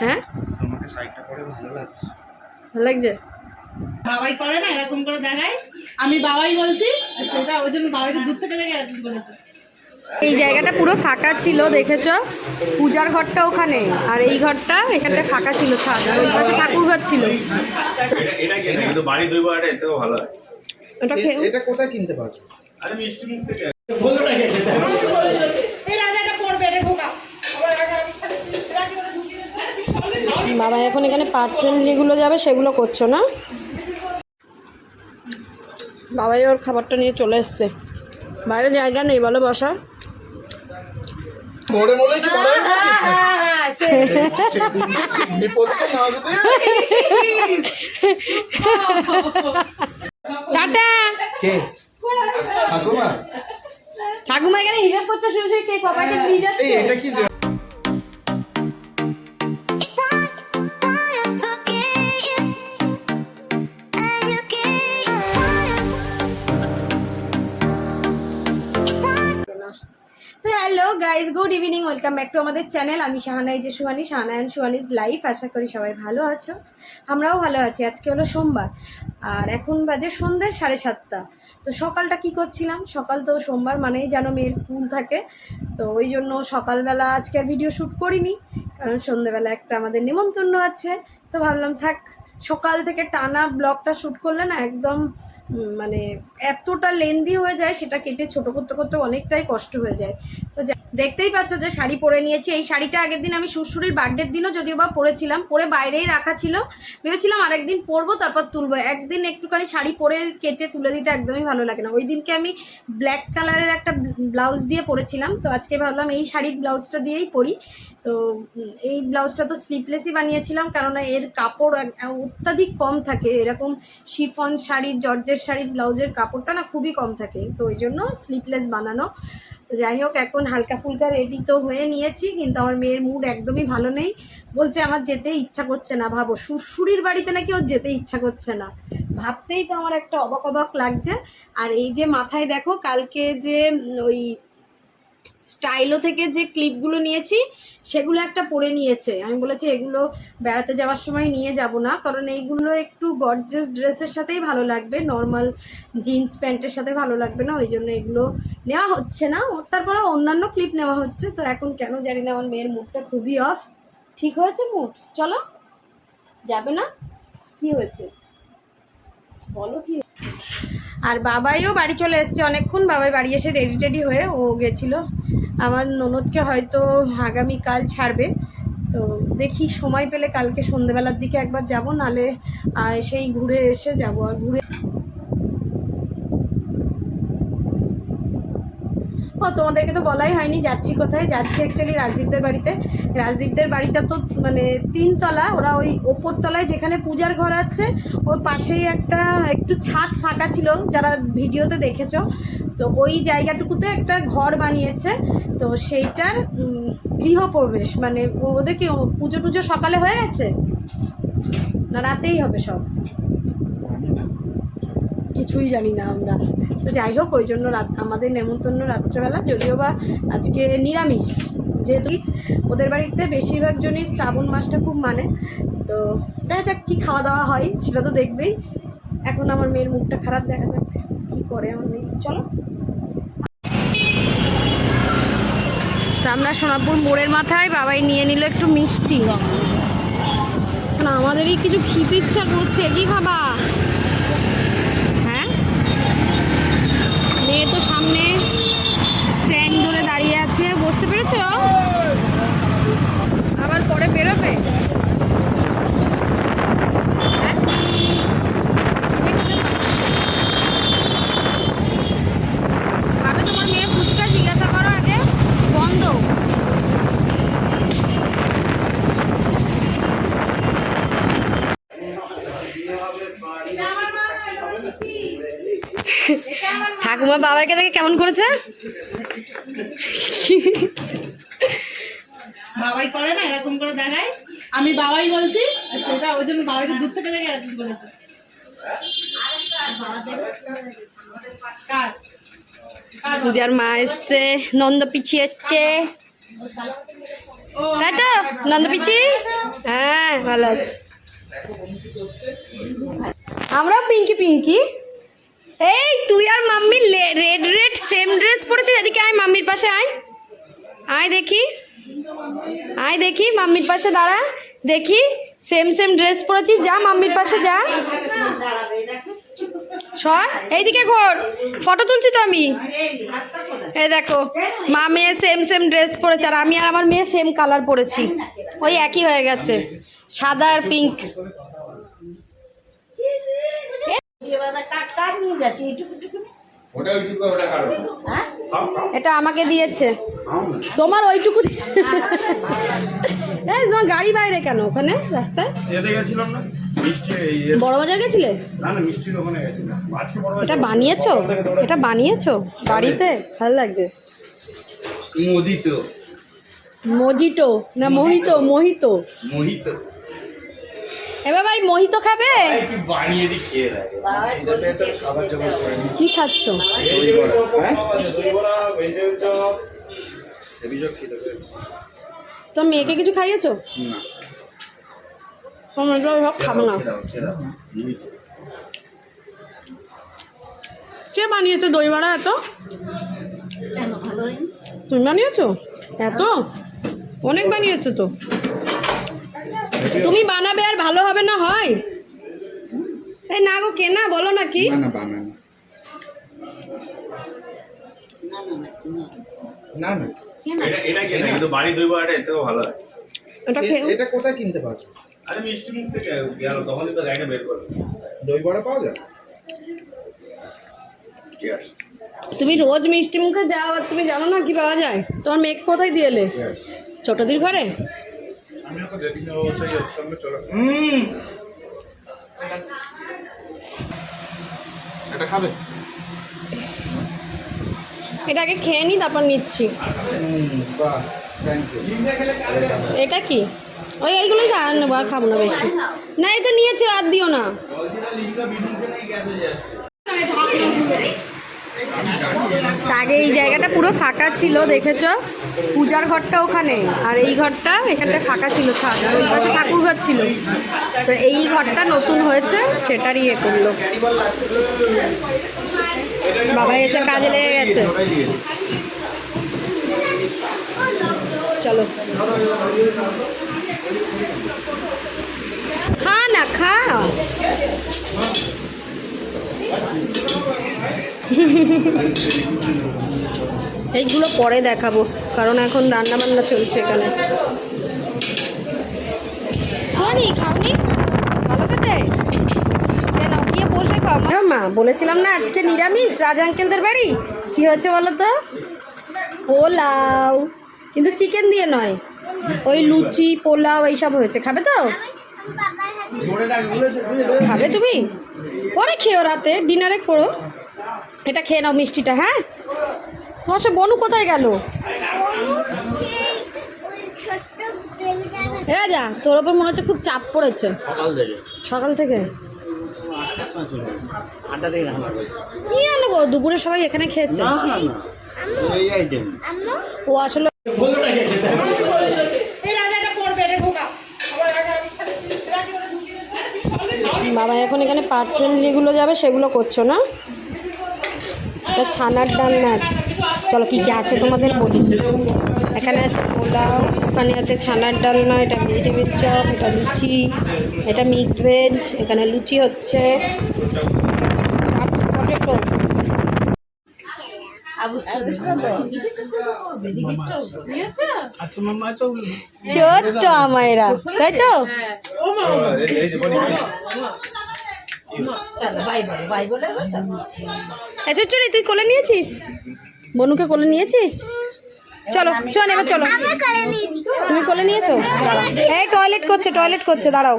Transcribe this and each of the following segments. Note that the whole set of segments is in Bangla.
হ্যাঁ তোমাকে শাড়িটা পরে ভালো লাগছে। ভালো লাগছে। বাবাই করে না এরকম করে দেখায়, আমি বাবাই বলছি, সেটা ওই জন্য বাবাইকে দূর থেকে দেখে এরকম করেছে। এই জায়গাটা পুরো ফাঁকা ছিল, দেখেছো? পূজার ঘরটা ওখানে, আর এই ঘরটা এখানটা ফাঁকা ছিল, ছাদ, আর ওই পাশে ঠাকুর ঘর ছিল। এটা কি না, কিন্তু বাড়ি দুই বারে এতেও ভালো হয়। এটা কোথায় কিনতে পারবে? আরে মিষ্টি মুখ থেকে এই রাজাটা পড়বে, এটা ঢোকা। বাবা এখন এখানে পার্সেল যেগুলো যাবে সেগুলো করছো না? বাবাই ওর খাবারটা নিয়ে চলে এসছে। বাইরে জায়গা নেই বলো বসার। মোড়ে মোড়ে কি বলে? বিপদটা না যদি টাটা। কে ঠাকুমা? ঠাকুমা এখানে হিসাব করছে শুয়ে শুয়ে, কে কবাইকে নিয়ে যাচ্ছে। এই এটা কি? তো hello guys, good evening, welcome back to আমাদের চ্যানেল। আমি শাহানাই যে সুহানি, শাহানা অ্যান্ড সুহানিজ লাইফ। আশা করি সবাই ভালো আছো, আমরাও ভালো আছি। আজকে হলো সোমবার, আর এখন বাজে সন্ধ্যে 7:30। তো সকালটা কি করছিলাম, সকাল তো সোমবার মানেই জানো মেয়ের স্কুল থাকে, তো ওই জন্য সকালবেলা আজকে আর ভিডিও শ্যুট করিনি, কারণ সন্ধ্যেবেলা একটা আমাদের নিমন্ত্রণ আছে। তো ভাবলাম থাক, সকাল থেকে টানা ব্লগটা শ্যুট করলে না একদম মানে এতটা লেন্দি হয়ে যায়, সেটা কেটে ছোটো করতে করতে অনেকটাই কষ্ট হয়ে যায়। তো দেখতেই পাচ্ছ যে শাড়ি পরে নিয়েছি। এই শাড়িটা আগের দিন আমি শ্বশুরের বার্থডের দিনও যদিও বা পরেছিলাম, পরে বাইরেই রাখা ছিল, ভেবেছিলাম আরেকদিন পরবো তারপর তুলবো। একদিন একটুখানি শাড়ি পরে কেচে তুলে দিতে একদমই ভালো লাগে না। ওই দিনকে আমি ব্ল্যাক কালারের একটা ব্লাউজ দিয়ে পরেছিলাম, তো আজকে ভাবলাম এই শাড়ির ব্লাউজটা দিয়েই পরি। তো এই ব্লাউজটা তো স্লিভলেসই বানিয়েছিলাম, কেননা এর কাপড় অত্যাধিক কম থাকে। এরকম শিফন শাড়ির, জর্জের শাড়ির ব্লাউজের কাপড়টা না খুবই কম থাকে, তো ওই জন্য স্লিভলেস বানানো। তো যাই হোক, এখন হালকা ফুলকা রেডি তো হয়ে নিয়েছি, কিন্তু আমার মেয়ের মুড একদমই ভালো নেই। বলছে আমার যেতে ইচ্ছা করছে না। ভাবো, শ্বশুরির বাড়িতে নাকি ওর যেতে ইচ্ছা করছে না, ভাবতেই তো আমার একটা অবাক অবাক লাগছে। আর এই যে মাথায় দেখো, কালকে যে ওই স্টাইলো থেকে যে ক্লিপগুলো নিয়েছি সেগুলো একটা পরে নিয়েছে। আমি বলেছি এগুলো বেড়াতে যাওয়ার সময় নিয়ে যাব না, কারণ এইগুলো একটু গর্জিয়াস ড্রেসের সাথেই ভালো লাগবে, নর্মাল জিন্স প্যান্টের সাথে ভালো লাগবে না, ওই জন্য এগুলো নেওয়া হচ্ছে না। তারপরে অন্যান্য ক্লিপ নেওয়া হচ্ছে। তো এখন কেন জানি না আমার মেয়ের মুডটা খুবই অফ। ঠিক হয়েছে মুড, চলো যাবে না? কি হয়েছে বলো, কি? আর বাবাইও বাড়ি চলে এসছে অনেকক্ষণ। বাবাই বাড়ি এসে রেডি টেডি হয়ে ও গেছিলো আমার ননদকে হয়তো আগামীকাল ছাড়বে। তো দেখি সময় পেলে কালকে সন্ধ্যেবেলার দিকে একবার যাব, নালে সেই ঘুরে এসে যাব। আর ঘুরে তোমাদেরকে তো বলাই হয়নি যাচ্ছি কোথায়। যাচ্ছি অ্যাকচুয়ালি রাজদীপদের বাড়িতে। রাজদীপদের বাড়িটা তো মানে 3 তলা, ওরা ওই ওপর তলায় যেখানে পূজার ঘর আছে ওর পাশেই একটা একটু ছাদ ফাঁকা ছিল, যারা ভিডিওতে দেখেছো। তো ওই জায়গাটুকুতে একটা ঘর বানিয়েছে, তো সেইটার গৃহপ্রবেশ। মানে ওদের কি পুজো টুজো সকালে হয়ে গেছে না রাতেই হবে সব, কিছুই জানি না আমরা। তো যাই হোক, ওই জন্য আমাদের নেমন্তন্ন রাত্রেবেলা, যদিও বা আজকে নিরামিষ, যেহেতু ওদের বাড়িতে বেশিরভাগ জনই শ্রাবণ মাসটা খুব মানে। তো দেখা যাক কী খাওয়া দাওয়া হয়, সেটা তো দেখবেই। এখন আমার মেয়ের মুখটা খারাপ, দেখা যাক কী করে আমার মেয়ে। চলো, আমরা সোনাপুর মোড়ের মাথায় বাবাই নিয়ে নিল একটু মিষ্টি। না আমাদেরই কিছু খেতে ইচ্ছা করছে, কি খাবা? মেয়ে তো সামনে স্ট্যান্ড ধরে দাঁড়িয়ে আছে, বুঝতে পেরেছো? আবার পরে বেরোবে। খাবে তোমার মেয়ে ফুচকা? জিজ্ঞাসা করো আগে, বন্ধ। ঠাকুমা বাবাকে দেখে কেমন করেছে? বাবাই করে না এরকম করে দেখায়, আমি বাবাই বলছি, সেটা ওই জন্য বাবাইকে দূর থেকে দেখে এরকম করেছে। পূজার মা এসছে, নন্দ পিছি এসছে, তাই তো? নন্দ পিছি হ্যাঁ ভালো আছি। আমরাও পিঙ্কি পিঙ্কি। এই তুই আর mummy red red same dress পরেছিস, এদিকে আয় মাম্মির পাশে আয়, আয় দেখি, আয় দেখি মাম্মির পাশে দাঁড়া দেখি, সেম সেম ড্রেস পরেছিস, যা মাম্মির পাশে যা, সর এইদিকে ঘোর, ফটো তুলছি তো আমি। এই দেখো মা মেয়ে সেম সেম ড্রেস পরেছে, আর আমি আর আমার মেয়ে সেম কালার পরেছি, ওই একই হয়ে গেছে, সাদা আর পিঙ্ক। ওটা ওইটুকু ওটা কারণ এটা আমাকে দিয়েছে, তোমার ওইটুকু এই তোমার গাড়ি বাইরে কেন ওখানে রাস্তায়? এতে গেছিলাম না মিষ্টি বড় বাজার গেছিলে? না না মিষ্টির ওখানে গেছিলাম আজকে বড় এটা বানিয়েছো? এটা বানিয়েছো বাড়িতে? ভালো লাগছে। মোদিত মজিটো না মোহিতো? মোহিতো। মোহিত এবার ভাই মোহিতো খাবে? কি বানিয়ে দি খেয়ে দেখে খাবার জোগাড় করে নি। কি খাচ্ছ? দই বড়া হ্যাঁ দই বড়া ভেজিটেবল চপ হেভি জব খেতে হবে। তোর মেয়েকে কিছু খাইয়েছো? না তোমার সব খাবো না। কে বানিয়েছে দই বড়া এত? তুমি বানিয়েছো এত? অনেক বানিয়েছো তো। তুমি বানাবে আর ভালো হবে না হয়? এই না গো কেনা বলো না কি? না না বানান না না এটা কেনা কিন্তু বাড়ি দই বড়াটা এতেও ভালো হয়। এটা খেয়ে এটা কোথায় কিনতে পারবে? আরে মিষ্টি মুখ থেকে গেল তখনই তো গাড়িটা বের করবে। দই বড়া পাওয়া যায়? ঠিক আছে তুমি রোজ মিষ্টি মুখে যাও আর তুমি জানো না কি পাওয়া যায়? তোমার মেয়েকে কোথায় দিয়ে এলে? ছোটদির ঘরে? আমি ওকে দেখি না, ও সেই ওর সঙ্গে চলে। এটা খাবে? এটা আগে খেয়ে নি তারপর নিচ্ছি। বাহ থ্যাংক ইউ। এটা কি? ওই এইগুলোই খা নেবো, আর খাবো না বেশি। না এই তো নিয়েছে, আর দিও না। আগে এই জায়গাটা পুরো ফাঁকা ছিল দেখেছো, পূজার ঘরটা ওখানে, আর এই ঘরটা এখানটা ফাঁকা ছিল, ছাদ, আর ওই পাশে ঠাকুর ঘর ছিল। তো এই ঘরটা নতুন হয়েছে, সেটারই ইয়ে করলো। বাবা এসে কাজে লেগে গেছে। চলো খা না খা। এইগুলো পরে দেখাবো, কারণ এখন রান্না বান্না চলছে এখানে। শোনি খাওনি ভালো খেতে? কেন গিয়ে বসে খাও। মা বলেছিলাম না আজকে নিরামিষ রাজা আঙ্কেলদের বাড়ি। কি হয়েছে বলো তো? পোলাও, কিন্তু চিকেন দিয়ে নয়, ওই লুচি পোলাও এইসব হয়েছে। খাবে তো? খাবে তুমি? পরে খেও, রাতে ডিনারে করো। এটা খেয়ে নাও মিষ্টিটা। হ্যাঁ তোমার সে বনু কোথায় গেল? রাজা তোর ওপর মনে হচ্ছে খুব চাপ পড়েছে সকাল থেকে। কি আনো গো? দুপুরে সবাই এখানে খেয়েছে। ও আসলে বাবা এখন এখানে পার্সেল যেগুলো যাবে সেগুলো করছো না? এটা ছানার ডালনা আছে। চলো কী কী আছে তোমাদের বলি। এখানে আছে পোলাও, ওখানে আছে ছানার ডালনা, এটা ভেজিটেবিল চপ, এটা লুচি, এটা মিক্সড ভেজ, এখানে লুচি হচ্ছে, পটেটো। ছোট্ট আমায়রা, তাই তো? আচ্ছা চলি, তুই কোলে নিয়েছিস? বনুকে কোলে নিয়েছিস? চলো শোন এবার চলো। তুমি কোলে নিয়েছো? এই টয়লেট করছে, টয়লেট করছে, দাঁড়াও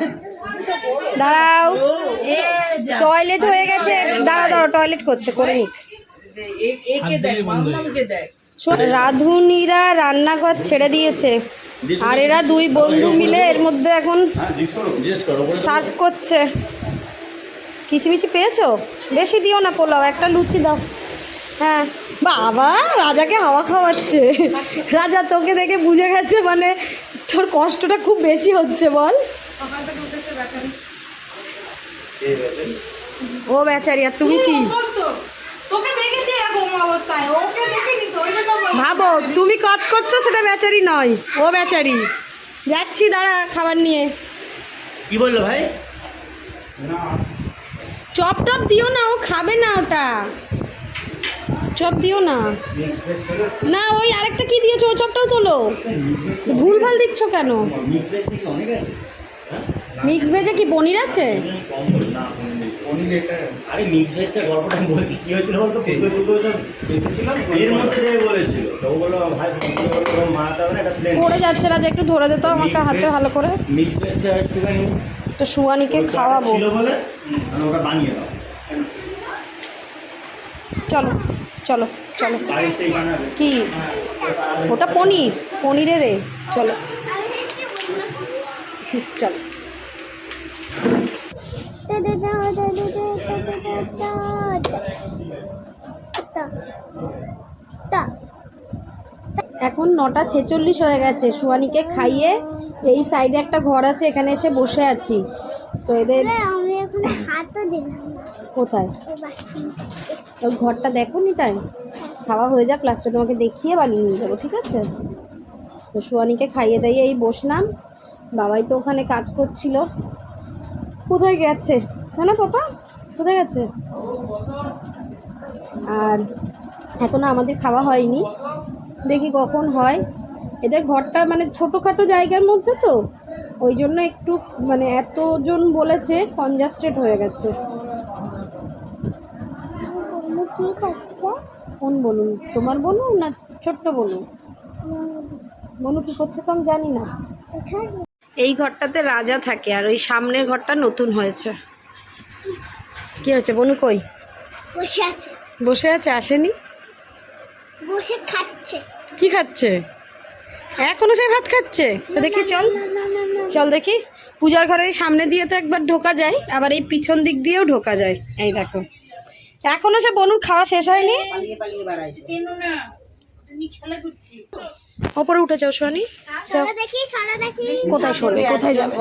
দাঁড়াও, টয়লেট হয়ে গেছে, দাঁড়াও দাঁড়াও, টয়লেট করছে, করে নিক। রাঁধুনিরা রান্নাঘর ছেড়ে দিয়েছে, আর এরা দুই বন্ধু মিলে এর মধ্যে এখন সার্ভ করছে। কিচিমিচি পেয়েছো? বেশি দিও না পোলাও, একটা লুচি দাও। হ্যাঁ বাবা রাজাকে হাওয়া খাওয়াচ্ছে। রাজা তোকে দেখে বুঝে গেছে, মানে তোর কষ্টটা খুব বেশি হচ্ছে। বল সকাল থেকে উঠেছে বেচারি। ও বেচারি, আর তুমি কি তোকে দেখেছি এরকম অবস্থায়, ওকে দেখিনি তো, ওই জন্য বলছি। ভাবো তুমি কাজ করছো, সেটা বেচারি নয়, ও বেচারি। যাচ্ছি, দাঁড়া খাবার নিয়ে। কি বললো ভাই? চপ টপ দিও না, ও খাবে না ওটা, চপ দিও না। না ওই আরেকটা কি দিয়েছো, ও চপটাও তোলো, ভুলভাল দিচ্ছ কেন? মিক্স ভেজে কি পনির আছে? পনির এটা আরে মিক্স ভেজটা গল্পটা বলছি, কি হয়েছিল বলতো? এসেছিলাম এর মধ্যে বলেছিল, তো ও বললো ভাই মা তাহলে একটা প্লেন পড়ে যাচ্ছে, রাজা একটু ধরে দিত আমাকে হাতে ভালো করে। মিক্স ভেজটা একটুখানি তো সুয়ানিকে খাওয়াবো, ছিল বলে আমি ওটা বানিয়ে দাও। চলো চলো চলো। বাড়ি সেইখানে কি ওটা? পনির, পনিরের এ, চলো চলো। এখন 9:46 হয়ে গেছে, সুয়ানিকে খাইয়ে এই সাইডে একটা ঘর আছে, এখানে এসে বসে আছি। তো এদের আমি এখন হাতও দিলাম না। কোথায় ওই বাথরুমে। ওই ঘরটা দেখো নি, তাই খাওয়া হয়ে যাক, লাস্টে তোমাকে দেখিয়ে বানিয়ে নিয়ে যাবো, ঠিক আছে? তো সুয়ানিকে খাইয়ে দাইয়ে এই বসলাম। বাবাই তো ওখানে কাজ করছিল, কোথায় গেছে? হ্যাঁ না পাপা, কোথায় গেছে? আর এখনও আমাদের খাওয়া হয়নি, দেখি কখন হয়। এদের ঘরটা মানে ছোটোখাটো জায়গার মধ্যে, তো ওই জন্য একটু মানে এতজন বলেছে কনজাস্টেড হয়ে গেছে। বললো কি করছে? কোন বলুন? তোমার বলুন না ছোট্ট বলুন? বলু কী করছে তো আমি জানি না। এখানে এই ঘরটাতে রাজা থাকে, আর ওই সামনের ঘরটা নতুন হয়েছে। কি হয়েছে বনু? কই বসে আছে, বসে আছে? আসেনি? বসে খাচ্ছে। কি খাচ্ছে? এখনো সেই ভাত খাচ্ছে? তো দেখি চল, না না না না, চল দেখি। পূজার ঘরের সামনে দিয়ে তো একবার ঢোকা যায়, আবার এই পিছন দিক দিয়েও ঢোকা যায়। এই দেখো, এখনো সে বনুর খাওয়া শেষ হয়নি। কেনো না, আমি খেলা করছি। ওপরে উঠে যাও সোয়ানি, যাও। সরা দেখি, সরা দেখি। কোথায় সরবে, কোথায় যাবে?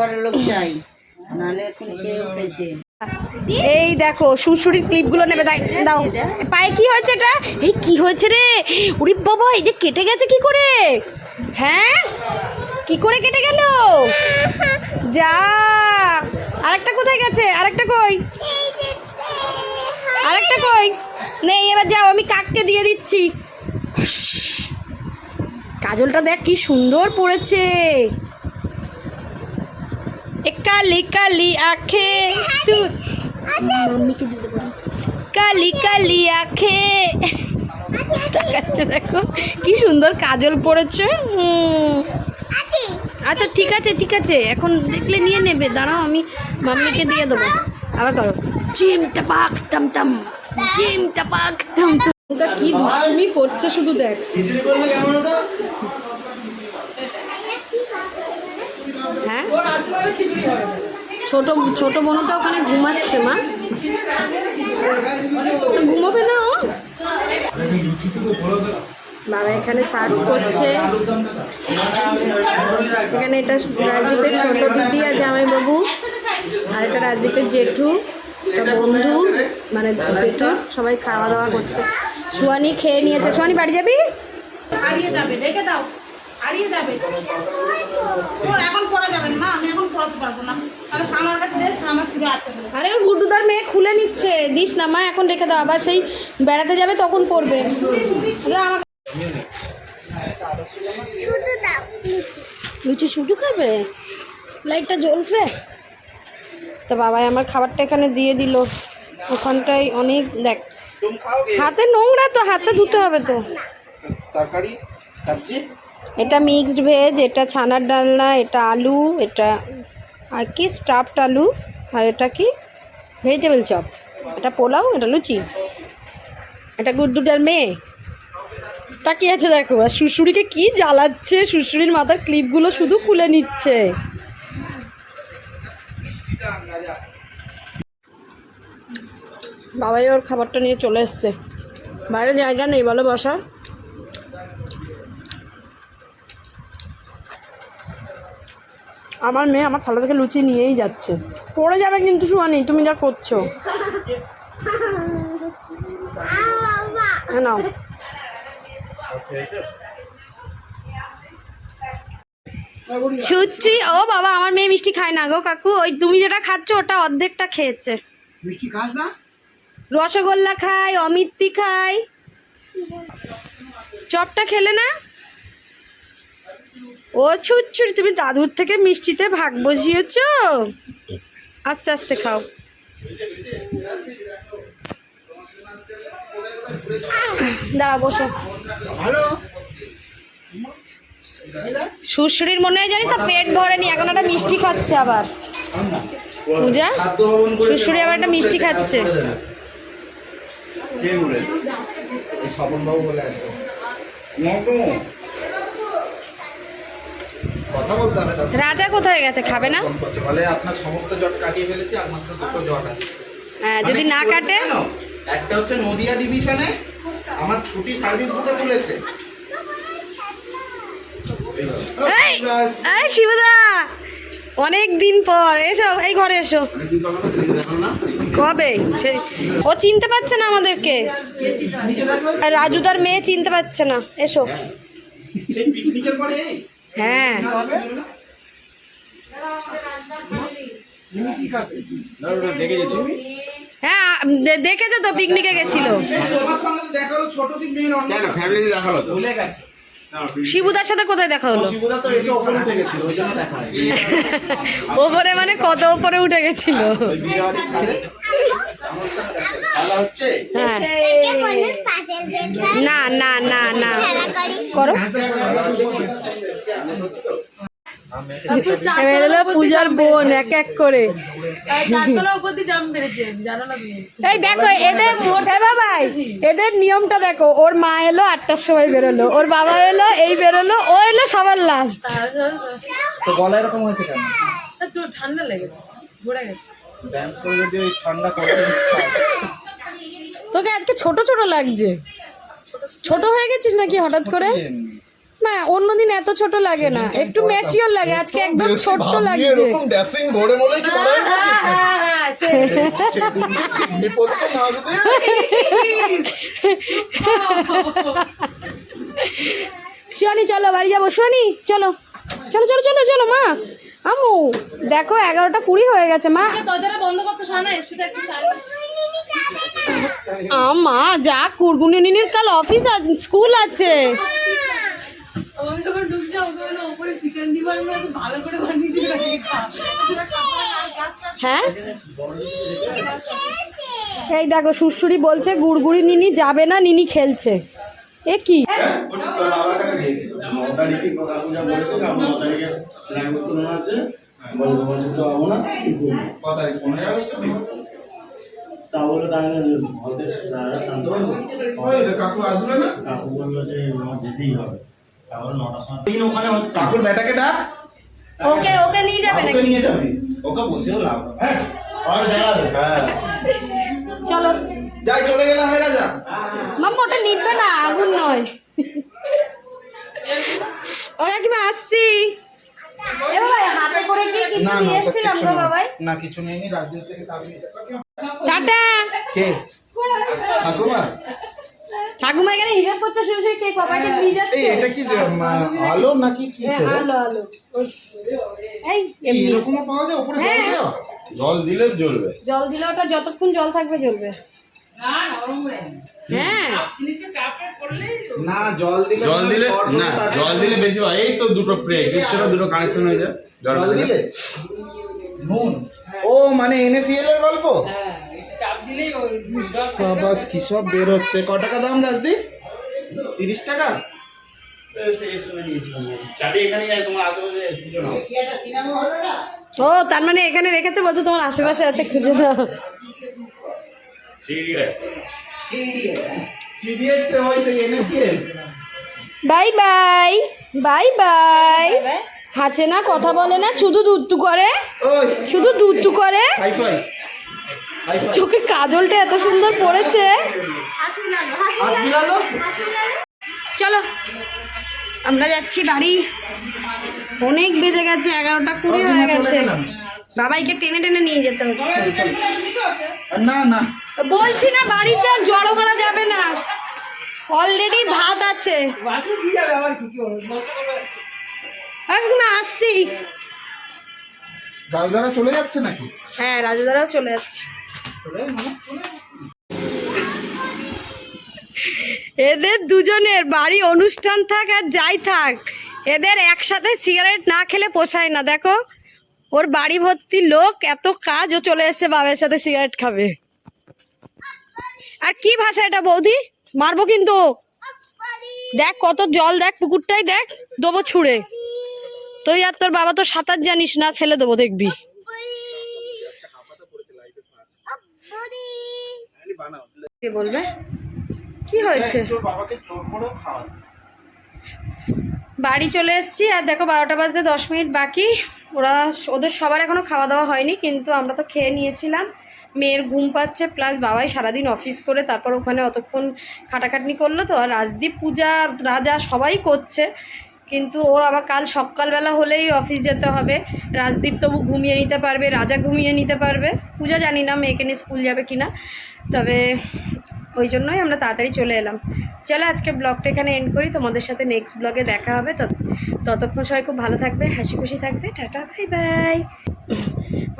এই দেখো সুড়সুড়ির ক্লিপগুলো নেবে, দাও। পায়ে কি হয়েছে এটা? এই কি হয়েছে রে? উরি বাবা, এই যে কেটে গেছে কি করে? হ্যাঁ, কি করে কেটে গেল? যা, আরেকটা কোথায় গেছে? আরেকটা কই? আরেকটা কই? নেই, এবার যাও, আমি কাককে দিয়ে দিচ্ছি। কাজলটা দেখ কি সুন্দর পড়েছে। কালি কালি আঁখে তুই মাম্মিকে দিতে পারি। কালি কালি আঁখে দেখো কি সুন্দর কাজল পড়েছে। আচ্ছা ঠিক আছে ঠিক আছে, এখন দেখলে নিয়ে নেবে, দাঁড়াও আমি মাম্মিকে দিয়ে দেবো। আবার করো, জিম টাপাক টাম টাম, জিম টাপাক টাম টাম। কি দুষ্টুমি করছে শুধু দেখ। হ্যাঁ, ছোট ছোট বোনটা ওখানে ঘুমাচ্ছে মা, তো ঘুমোবে না ও? বাবা এখানে সার্ভ করছে। এখানে এটা রাজদীপের ছোট দিদি আর জামাইবাবু, আর এটা রাজদীপের জেঠু, একটা বন্ধু মানে জেঠু, সবাই খাওয়া দাওয়া করছে। সুয়ানি খেয়ে নিয়েছে। সুয়ানি বাড়ি যাবি? হারিয়ে যাবে, রেখে দাও, হারিয়ে যাবে। ওর এখন পড়া যাবে না, আমি এখন পড়াতে পারবো না। তাহলে সামার কাছে দিয়ে সামার ছিঁড়ে আটকে দেবো। আরে ওর গুড্ডুদার মেয়ে খুলে নিচ্ছে, দিস না মা, এখন রেখে দাও, আবার সেই বেড়াতে যাবে তখন পড়বে। আমাকে শুধু দাও নিচে। লুচি শুধু খাবে? লাইটটা জ্বলবে তো। বাবাই আমার খাবারটা এখানে দিয়ে দিল, ওখানটায় অনেক দেখ तुम खाओगे? হাতে নোংরা তো, হাতে ধুতে হবে তো। तरकारी सब्जी এটা মিক্সড ভেজ, এটা ছানার ডালনা, এটা আলু, এটা আর কি স্টাফড আলু, আর এটা কি ভেজিটেবল চপ, এটা পোলাও, এটা লুচি, এটা গুড্ডুটার মেয়ে তাকিয়ে আছে দেখো। আর শ্বশুরিকে কি জ্বালাচ্ছে, শ্বশুরির মাথার ক্লিপগুলো শুধু খুলে নিচ্ছে। বাবাই ওর খাবারটা নিয়ে চলে এসছে, বাইরে জায়গা নেই বলো বসার। আমার মেয়ে আমার থালা থেকে লুচি নিয়েই যাচ্ছে, পড়ে যাবে কিন্তু সুহানি তুমি যা করছো। হ্যাঁ নাও। ছুচি, ও বাবা আমার মেয়ে মিষ্টি খায় না গো কাকু, ওই তুমি যেটা খাচ্ছ ওটা অর্ধেকটা খেয়েছে। মিষ্টি খাস না? রসগোল্লা খায়, অমিত্তি খায়, চপটা খেলে না। ও ছুটছুট, তুমি দাদুর থেকে মিষ্টিতে ভাগ বসিয়েছ, আস্তে আস্তে খাও। দাঁড়া বসো। ভালো। শ্বশুরির মনে হয় জানিস তো পেট ভরেনি, এখন একটা মিষ্টি খাচ্ছে আবার। পূজা, খাদ্য ভবন করে শ্বশুরি আবার একটা মিষ্টি খাচ্ছে। কে বলে? এই স্বপনবাবু বলে আসবে। কথা বলতে হবে তার সাথে। রাজা কোথায় গেছে, খাবে না? ফোন করছে, বলে আপনার সমস্ত জট কাটিয়ে ফেলেছে আর মাত্র 2টো জট আছে। হ্যাঁ, যদি না মানে কি কাটে। বলছে জানো? একটা হচ্ছে নদিয়া ডিভিশনে আমার ছুটি সার্ভিস বুকে তুলেছে। এই এই শিবদা, অনেক দিন পর এসো, এই ঘরে এসো। অনেকদিন পর আমাকে দিদি দেখো না? কবে সে, ও চিনতে পারছে না আমাদেরকে, আর রাজুদার মেয়ে চিনতে পারছে না। এসো। সেই পিকনিকের পরে এই হ্যাঁ দেখেছি তুমি? হ্যাঁ, দেখেছো তো, পিকনিকে গেছিল। তোমার সঙ্গে তো দেখা হলো ছোট থেকে মেয়ের অন্য কেন ফ্যামিলিতে দেখা হলো তো ভুলে গেছে। শিবুদার সাথে কোথায় দেখা হলো? শিবুদা তো এসে ওপরে উঠে গেছিল, ওই জন্য দেখা হয়নি। ওপরে মানে কত ওপরে উঠে গেছিল। ওই বিয়ে বাড়ির ছাদে আমার সঙ্গে দেখা হলো। খেলা হচ্ছে হ্যাঁ, পাশের বেডটা না না না না খেলা করি। করো। এবার এলো পূজার বোন এক এক করে। এই দেখো এদের ভাই, এদের নিয়মটা দেখো। ওর মা এলো 8টার সময় বেরোলো, ওর বাবা এলো, এই বেরোলো, ও এলো সবার লাস্ট। তো গলা এরকম হয়েছে কেন? তো ঠান্ডা লেগেছে, ঘুরে গেছে। ডান্স করে যদি ওই ঠান্ডা করে তোকে আজকে ছোট ছোট লাগছে, ছোট হয়ে গেছিস নাকি হঠাৎ করে? না, অন্যদিন এত ছোট লাগে না, একটু ম্যাচিওর লাগে, আজকে একদম ছোট লাগছে। এরকম ড্যাসিং ঘোরে বলে কি বলা চিমনি পড়তো না যদি শিয়ানি চলো বাড়ি যাবো, শিয়ানি চলো চলো চলো চলো চলো। মা আমু দেখো 11টা 20 হয়ে গেছে মা। দরজাটা বন্ধ করতে শোনা, এসিটা একটু চালু। মা যা, কুরগুনি নিনির কাল অফিস স্কুল আছে। আমি তখন ঢুকছি, ওকে বলে ওপরে চিকেন দিবার, আমরা তো ভালো করে বানিয়েছি। হ্যাঁ, এই দেখো শ্বশুরি বলছে গুড়গুড়ি নিনি যাবে না, নিনি খেলছে। এ কি বাবার কাছে গিয়েছিল মমতারিকে কথা পূজা বলেছে আমার মমতারিকে ল্যাঙ্গুয়েজ তুলনা আছে বলে বলতে তো হবো না কথা 15 আগস্ট তা বলে তাহলে হতে জানতে পারবো ওই কাকু আসবে না কাকু বললো যে আমার যেতেই হবে তাহলে 9টার সময় দিন ওখানে হচ্ছে কাকুর বেটাকে ডাক ওকে ওকে নিয়ে যাবে ওকে নাকি? নিয়ে যাবি ওকে বসেও লাভ হ্যাঁ আর জানাবে হ্যাঁ চলো যাই চলে গেলাম হয়ে রাজা মাম্মা ওটা নিবে না, আগুন নয়। ও কাকিমা আসছি। এ বাবা হাতে করে কি কিছু নিয়ে এসেছিলাম গো বাবাই? না কিছু নেই রাজদীপ থেকে চাবি নিতে টাটা। কে ঠাকুমা ঠাকুমা এখানে হিসাব করছে শুয়ে শুয়ে, কে কপাইকে নিয়ে যাচ্ছে। এই এটা কি আলো নাকি কি হ্যাঁ, আলো আলো। এই এমনি। এরকমও পাওয়া যায় উপরে জল দেওয়া জল দিলে জ্বলবে। জল দিলে ওটা যতক্ষণ জল থাকবে জ্বলবে। হ্যাঁ না জল দিলে জল দিলে বেশি হয়। এই তো দুটো প্রে কিচ্ছুটা দুটো কানেকশন হয়ে যায় জল দিলে নুন ও মানে NaCl এর গল্প বাস কি সব বের হচ্ছে। ক টাকা দাম রাজদীপ? 30 টাকা। চাটি এখানে যায় তোমার আশেপাশে খুঁজে নাও। ও তার মানে এখানে রেখেছে, বলছে তোমার আশেপাশে আছে, খুঁজে দাও। চিডিএক্স এ হয় সেই NaCl। Bye bye bye bye. হাঁচে না, কথা বলে না, শুধু দুধটু করে, ওই শুধু দুধটু করে। হাই ফাই হাই ফাই চোখে কাজলটা এত সুন্দর পড়েছে। হাত মিলালো। চলো আমরা যাচ্ছি বাড়ি। অনেক বেজে গেছে, 11:20 হয়ে গেছে। বাবাইকে টেনে টেনে নিয়ে যেতে হচ্ছে। না না বলছি না বাড়িতে আর জড়ো করা যাবে না, অলরেডি ভাত আছে। এখন আসছি। গালদারা চলে যাচ্ছে নাকি? হ্যাঁ, রাজুদারাও চলে যাচ্ছে। এদের দুজনের বাড়ি অনুষ্ঠান থাক আর যাই থাক, এদের একসাথে সিগারেট না খেলে পোষায় না। দেখো ওর বাড়ি ভর্তি লোক, এত কাজ, ও চলে এসছে বাবার সাথে সিগারেট খাবে। আর কি ভাষা এটা বৌদি, মারবো কিন্তু। দেখ কত জল, দেখ পুকুরটাই দেখ, দেবো ছুঁড়ে। তুই আর তোর বাবা তো সাঁতার জানিস না, ফেলে দেবো দেখবি। কে বলবে কি হয়েছে? বাবাকে জোর করে খাওয়া। বাড়ি চলে এসেছি আর দেখো 12টা বাজতে 10 মিনিট বাকি। ওদের সবার এখনো খাওয়া দাওয়া হয়নি, কিন্তু আমরা তো খেয়ে নিয়েছিলাম। মেয়ের ঘুম পাচ্ছে, প্লাস বাবাই সারাদিন অফিস করে তারপর ওখানে অতক্ষণ খাটাখাটনি করলো তো। আর রাজদীপ, পূজা, রাজা সবাই করছে, কিন্তু ওর আবার কাল সকালবেলা হলেই অফিস যেতে হবে। রাজদীপ তবু ঘুমিয়ে নিতে পারবে, রাজা ঘুমিয়ে নিতে পারবে, পূজা জানি না মেয়েকে নিয়ে স্কুল যাবে কি না। তবে ওই জন্যই আমরা তাড়াতাড়ি চলে এলাম। চলো আজকে ব্লগটা এখানে এন্ড করি, তোমাদের সাথে নেক্সট ব্লগে দেখা হবে। ততক্ষণ সবাই খুব ভালো থাকবে, হাসি খুশি থাকবে। Tata, bye bye.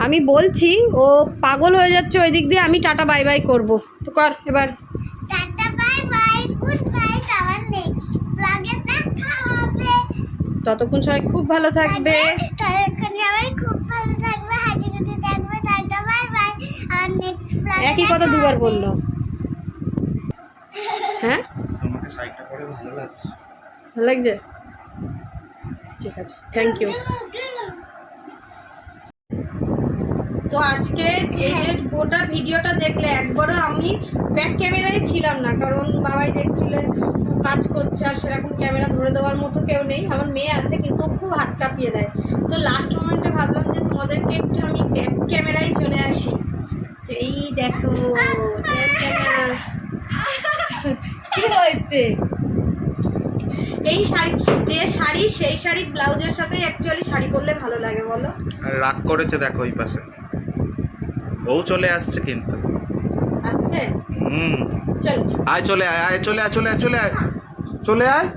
আমি বলছি ও পাগল হয়ে যাচ্ছে ওই দিক দিয়ে, আমি টাটা বাই বাই করবো, তো কর এবার। Tata bye bye, good night, আবার নেক্সট ব্লগে দেখা হবে। ততক্ষণ সবাই খুব ভালো থাকবে। ততক্ষণ সবাই খুব ভালো থাকবে, হাসি খুশি থাকবে। টাটা বাই বাই, আর নেক্সট ব্লগে একই কথা দুবার বললো। হ্যাঁ, আমাকে শাড়িটা পরে ভালো লাগছে। ভালো লাগছে, ঠিক আছে, থ্যাংক ইউ। তো আজকে এই যে গোটা ভিডিওটা দেখলে, একবারও আমি ব্যাক ক্যামেরায় ছিলাম না, কারণ বাবাই দেখছিলেন কাজ করছে আর সেরকম ক্যামেরা ধরে দেওয়ার মতো কেউ নেই। আমার মেয়ে আছে কিন্তু খুব হাত কাঁপিয়ে দেয়। তো লাস্ট মোমেন্টে ভাবলাম যে তোমাদেরকে একটু আমি ব্যাক ক্যামেরায় চলে আসি। তো এই দেখো কি হয়েছে, এই শাড়ি, যে শাড়ি সেই শাড়ির ব্লাউজের সাথে অ্যাকচুয়ালি শাড়ি পরলে ভালো লাগে বলো। আর রাগ করেছে দেখো ওই পাশে, ও চলে আসছে কিন্তু। আসছে, হুম, চল আয় চলে আয়, আয় চলে আয়, চলে আয়, চলে আয়, চলে আয়।